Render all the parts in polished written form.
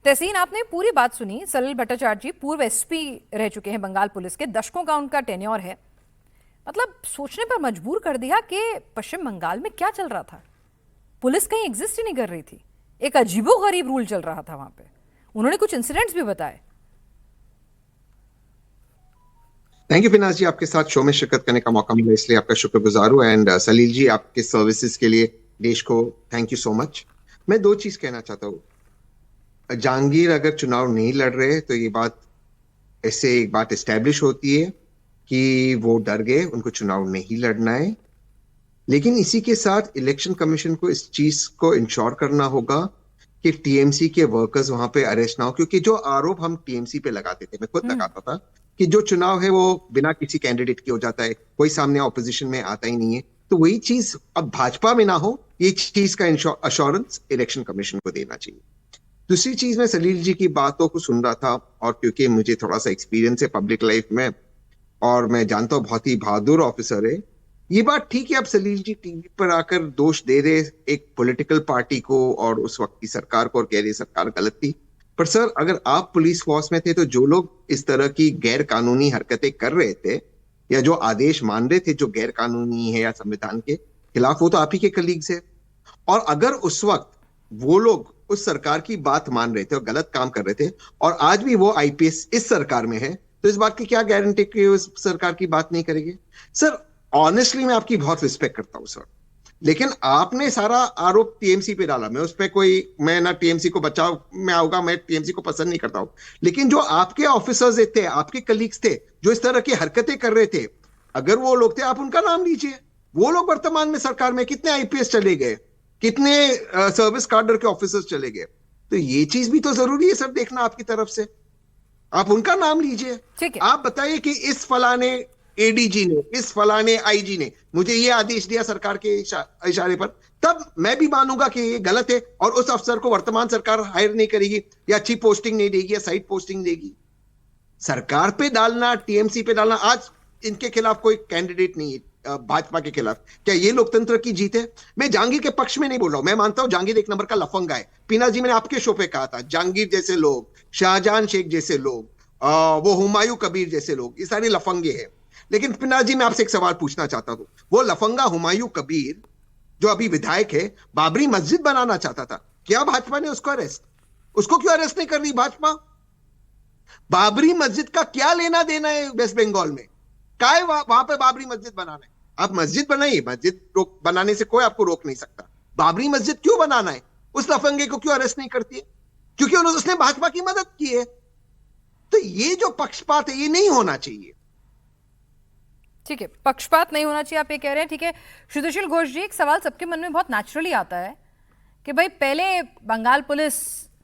तहसीन, आपने पूरी बात सुनी। सलिल भट्टाचार्य जी पूर्व एसपी रह चुके हैं बंगाल पुलिस के, दशकों का उनका टेन्योर है। मतलब सोचने पर मजबूर कर दिया कि पश्चिम बंगाल में क्या चल रहा था। पुलिस कहीं एग्जिस्ट ही नहीं कर रही थी, एक अजीबोगरीब रूल चल रहा था वहां पे। उन्होंने कुछ इंसिडेंट्स भी बताए। थैंक यू फिनाज जी, आपके साथ शो में शिरकत करने का मौका मिला इसलिए आपका शुक्रगुजार हूँ। एंड सलील जी, आपके सर्विसेज के लिए देश को थैंक यू सो मच। मैं दो चीज कहना चाहता हूँ। जहांगीर अगर चुनाव नहीं लड़ रहे तो ये बात, इससे एक बात एस्टेब्लिश होती है कि वो डर गए, उनको चुनाव नहीं लड़ना है। लेकिन इसी के साथ इलेक्शन कमीशन को इस चीज को इंश्योर करना होगा कि टीएमसी के वर्कर्स वहां पे अरेस्ट ना हो, क्योंकि जो आरोप हम टीएमसी पे लगाते थे, मैं खुद लगाता था कि जो चुनाव है वो बिना किसी कैंडिडेट के हो जाता है, कोई सामने ऑपोजिशन में आता ही नहीं है। तो वही चीज अब भाजपा में ना हो, ये चीज का अश्योरेंस इलेक्शन कमीशन को देना चाहिए। दूसरी चीज, मैं सलील जी की बातों को सुन रहा था, और क्योंकि मुझे थोड़ा सा एक्सपीरियंस है पब्लिक लाइफ में और मैं जानता हूँ बहुत ही बहादुर ऑफिसर है। ये बात ठीक है, अब सलील जी टीवी पर आकर दोष दे रहे एक पॉलिटिकल पार्टी को और उस वक्त की सरकार को, और कह रही सरकार गलत थी। पर सर, अगर आप पुलिस फोर्स में थे तो जो लोग इस तरह की गैर कानूनी हरकतें कर रहे थे या जो आदेश मान रहे थे जो गैर कानूनी है या संविधान के खिलाफ, वो तो आप ही के कलीग्स है। और अगर उस वक्त वो लोग उस सरकार की बात मान रहे थे और गलत काम कर रहे थे, और आज भी वो आईपीएस इस सरकार में है, तो इस बात की क्या गारंटी कि उस सरकार की बात नहीं करेंगे। सर ऑनेस्टली मैं आपकी बहुत रिस्पेक्ट करता हूं सर, लेकिन आपने सारा आरोप टीएमसी पे डाला। मैं उस पर कोई, मैं ना टीएमसी को बचाव में आऊंगा, मैं टीएमसी को पसंद नहीं करता हूं। लेकिन जो आपके ऑफिसर्स थे, आपके कलीग्स थे जो इस तरह की हरकतें कर रहे थे, अगर वो लोग थे, आप उनका नाम लीजिए। वो लोग वर्तमान में सरकार में कितने आईपीएस चले गए, कितने सर्विस कार्डर के ऑफिसर्स चले गए। तो ये चीज भी तो जरूरी है सर देखना आपकी तरफ से। आप उनका नाम लीजिए। ठीक है। आप बताइए कि इस फलाने एडीजी ने, इस फलाने आईजी ने मुझे ये आदेश दिया सरकार के इशारे पर, तब मैं भी मानूंगा कि ये गलत है और उस अफसर को वर्तमान सरकार हायर नहीं करेगी या अच्छी पोस्टिंग नहीं देगी या साइड पोस्टिंग देगी। सरकार पे डालना, टीएमसी पे डालना, आज इनके खिलाफ कोई कैंडिडेट नहीं है भाजपा के खिलाफ। क्या ये लोकतंत्र की जीत है? मैं जहांगीर के पक्ष में नहीं बोल रहा हूं, मैं मानता हूं जहांगीर एक नंबर का लफंगा है। पीना जी, मैंने आपके शो पे कहा था, जहांगीर जैसे लोग, शाहजहां शेख जैसे लोग, वो हुमायूं कबीर जैसे लोग, ये सारे लफंगे हैं। लेकिन पीना जी, मैं आपसे एक सवाल पूछना चाहता हूं। वो लफंगा हुमायूं कबीर जो अभी विधायक है, बाबरी मस्जिद बनाना चाहता था, क्या भाजपा ने उसको क्यों अरेस्ट नहीं कर रही भाजपा? बाबरी मस्जिद का क्या लेना देना है वेस्ट बंगाल में? क्या है वहां पे बाबरी मस्जिद बनाना है? आप मस्जिद बनाइए, मस्जिद बनाने से कोई आपको रोक नहीं सकता। बाबरी मस्जिद क्यों बनाना है? उस लफंगे को क्यों अरेस्ट नहीं करती है? क्योंकि उसने भाजपा की मदद की है। तो ये जो पक्षपात है, ये नहीं होना चाहिए। ठीक है, पक्षपात नहीं होना चाहिए आप ये कह रहे हैं। ठीक है, शुद्धशील घोष जी, एक सवाल सबके मन में बहुत नेचुरली आता है कि भाई पहले बंगाल पुलिस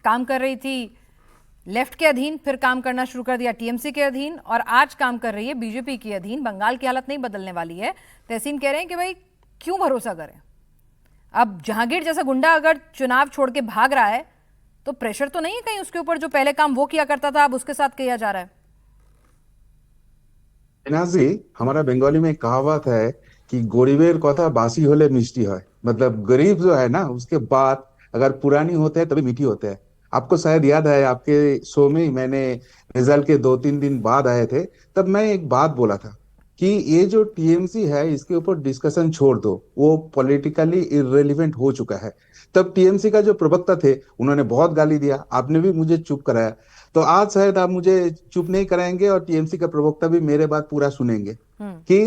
काम कर रही थी लेफ्ट के अधीन, फिर काम करना शुरू कर दिया टीएमसी के अधीन, और आज काम कर रही है बीजेपी के अधीन। बंगाल की हालत नहीं बदलने वाली है। तहसीन कह रहे हैं कि भाई क्यों भरोसा करें। अब जहांगीर जैसा गुंडा अगर चुनाव छोड़ के भाग रहा है तो प्रेशर तो नहीं है कहीं उसके ऊपर, जो पहले काम वो किया करता था अब उसके साथ किया जा रहा है। जी, हमारा बंगाली में एक कहावत है कि गरीबेर कथा बासी होले मिष्टी है। मतलब गरीब जो है ना, उसके बात अगर पुरानी होते हैं तभी मीठी होते हैं। आपको शायद याद है, आपके शो में ही मैंने रिजल्ट के 2-3 दिन बाद आए थे, तब मैं एक बात बोला था कि ये जो टीएमसी है इसके ऊपर डिस्कशन छोड़ दो, वो पॉलिटिकली इररिलेवेंट हो चुका है। तब टीएमसी का जो प्रवक्ता थे उन्होंने बहुत गाली दिया, आपने भी मुझे चुप कराया। तो आज शायद आप मुझे चुप नहीं कराएंगे और टीएमसी का प्रवक्ता भी मेरे बात पूरा सुनेंगे कि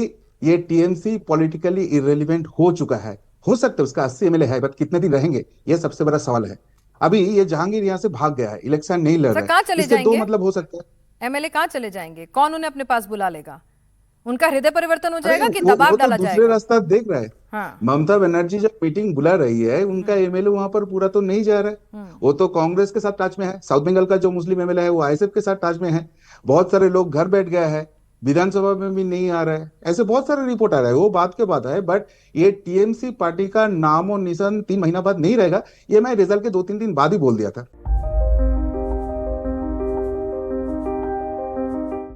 ये टीएमसी पॉलिटिकली इररिलेवेंट हो चुका है। हो सकता है उसका 80 एमएलए है, बट कितने दिन रहेंगे ये सबसे बड़ा सवाल है। अभी ये जहांगीर यहाँ से भाग गया है, इलेक्शन नहीं लड़ सर रहा कहाँ है, चले इसके दो जाएंगे? मतलब हो सकते हैं। एमएलए कहाँ चले जाएंगे? कौन उन्हें अपने पास बुला लेगा? उनका हृदय परिवर्तन हो अरे जाएगा कि वो दबाव तो डाला दूसरे जाएगा? रास्ता देख रहा है। हाँ। ममता बनर्जी जब मीटिंग बुला रही है, उनका एमएलए वहां पर पूरा तो नहीं जा रहा है। वो तो कांग्रेस के साथ टच में है। साउथ बंगाल का जो मुस्लिम एमएलए है वो आईएसएफ के साथ टच में है। बहुत सारे लोग घर बैठ गया है, विधानसभा में भी नहीं आ रहा है। ऐसे बहुत सारे रिपोर्ट आ रहा है, वो बात के बाद है। बट ये टीएमसी पार्टी का नाम और निशान 3 महीना बाद नहीं रहेगा, ये मैं रिजल्ट के 2-3 दिन बाद ही बोल दिया था।